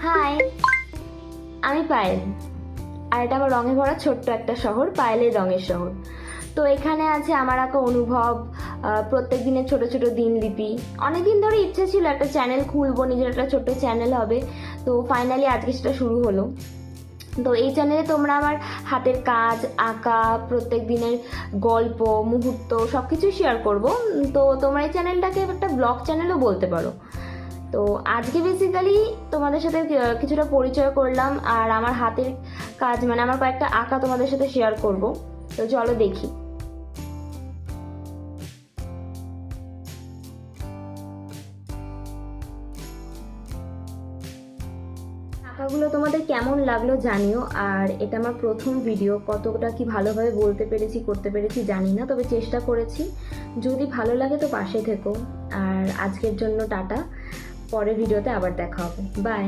High, আমি পায়েল। আর এটা আমার রঙে ভরা ছোট্ট একটা শহর, পায়েলের রঙের শহর। তো এখানে আছে আমার আঁকা অনুভব, প্রত্যেক দিনের ছোট ছোট দিনলিপি। অনেকদিন ধরে ইচ্ছে ছিল একটা চ্যানেল খুলবো, নিজের একটা ছোট্ট চ্যানেল হবে। তো ফাইনালি আজকে সেটা শুরু হলো। তো এই চ্যানেলে তোমরা আমার হাতের কাজ, আঁকা, প্রত্যেক দিনের গল্প, মুহূর্ত সব কিছুই শেয়ার করবো। তো তোমরা এই চ্যানেলটাকে একটা ব্লগ চ্যানেলও বলতে পারো। তো আজকে বেসিক্যালি তোমাদের সাথে কিছুটা পরিচয় করলাম, আর আমার হাতের কাজ মানে আমার কয়েকটা আঁকা তোমাদের সাথে শেয়ার করব। তো চলো দেখি। আঁকাগুলো তোমাদের কেমন লাগলো জানিও। আর এটা আমার প্রথম ভিডিও, কতটা কি ভালোভাবে বলতে পেরেছি, করতে পেরেছি জানি না, তবে চেষ্টা করেছি। যদি ভালো লাগে তো পাশে থেকো। আর আজকের জন্য টাটা, পরের ভিডিওতে আবার দেখা হবে, বাই।